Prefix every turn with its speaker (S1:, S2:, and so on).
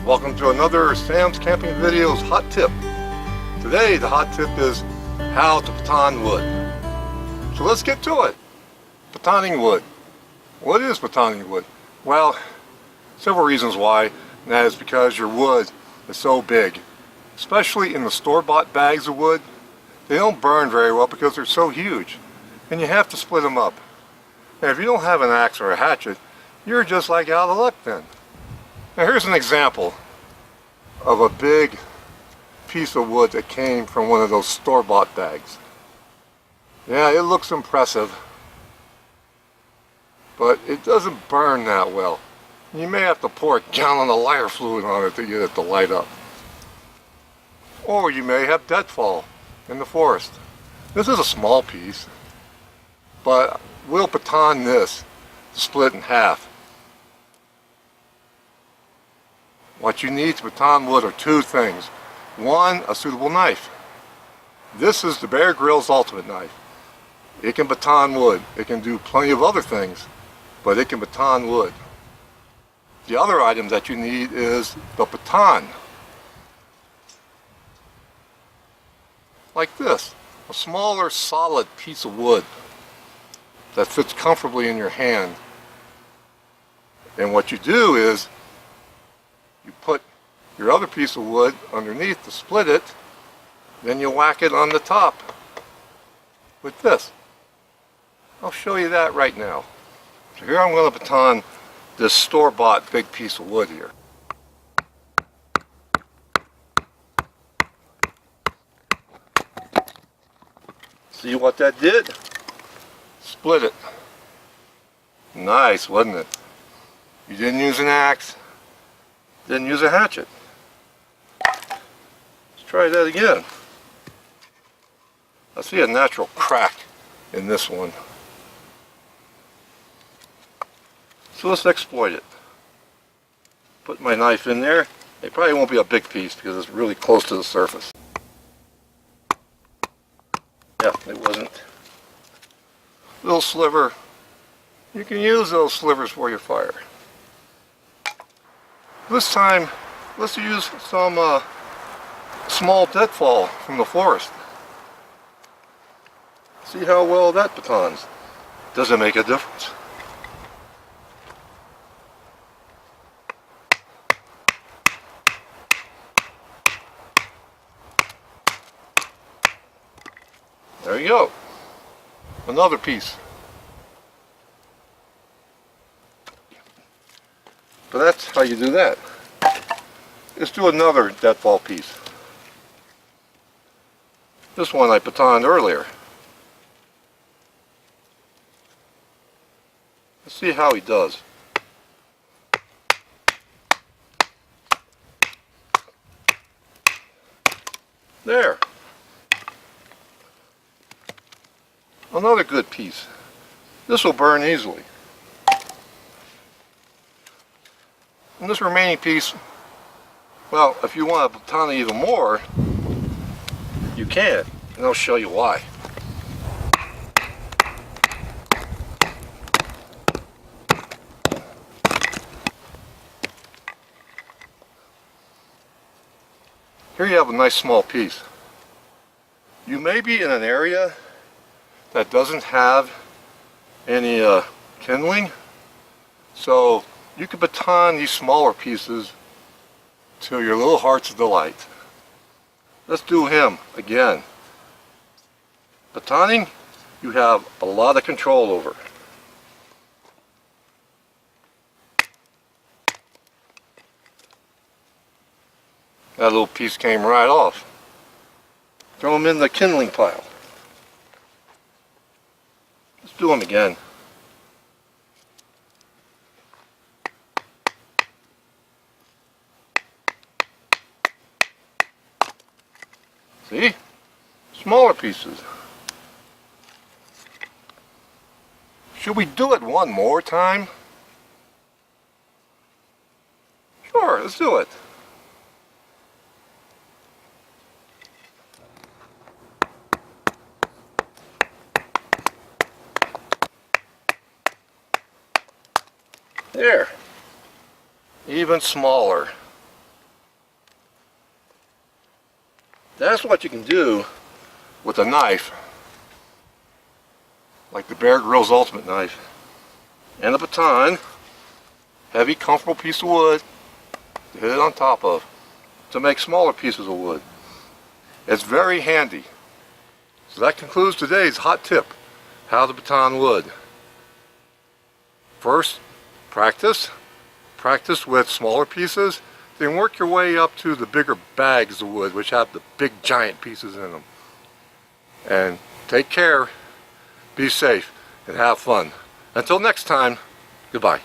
S1: Welcome to another Sam's Camping Videos hot tip. Today the hot tip is how to baton wood. So let's get to it. Batoning wood. What is batoning wood? Well, several reasons why, and that is because your wood is so big. Especially in the store-bought bags of wood, they don't burn very well because they're so huge, and you have to split them up. And if you don't have an axe or a hatchet, you're just like out of luck then. Now here's an example of a big piece of wood that came from one of those store-bought bags. Yeah, it looks impressive, but it doesn't burn that well. You may have to pour a gallon of lighter fluid on it to get it to light up. Or you may have deadfall in the forest. This is a small piece, but we'll baton this to split in half. What you need to baton wood are two things. One, a suitable knife. This is the Bear Grylls Ultimate Knife. It can baton wood. It can do plenty of other things, but it can baton wood. The other item that you need is the baton. Like this, a smaller solid piece of wood that fits comfortably in your hand. And what you do is you put your other piece of wood underneath to split it, then you whack it on the top with this. I'll show you that right now. So here I'm going to baton this store-bought big piece of wood here. See what that did? Split it. Nice, wasn't it? You didn't use an axe, didn't use a hatchet. Let's try that again. I see a natural crack in this one. So let's exploit it. Put my knife in there. It probably won't be a big piece because it's really close to the surface. Yeah, it wasn't. Little sliver. You can use those slivers for your fire. This time, let's use some small deadfall from the forest. See how well that batons. Does it make a difference? There you go. Another piece. So that's how you do that. Let's do another deadfall piece. This one I batoned earlier. Let's see how he does. There. Another good piece. This will burn easily. And this remaining piece, well, if you want to baton it even more, you can, and I'll show you why. Here you have a nice small piece. You may be in an area that doesn't have any kindling, so you can baton these smaller pieces to your little heart's delight. Let's do him again. Batoning, you have a lot of control over. That little piece came right off. Throw him in the kindling pile. Let's do them again. See? Smaller pieces. Should we do it one more time? Sure, let's do it. There. Even smaller. That's what you can do with a knife, like the Bear Grylls Ultimate knife, and a baton, heavy, comfortable piece of wood to hit it on top of, to make smaller pieces of wood. It's very handy. So that concludes today's hot tip, how to baton wood. First, practice with smaller pieces, then work your way up to the bigger bags of wood, which have the big giant pieces in them. And take care, be safe, and have fun. Until next time, goodbye.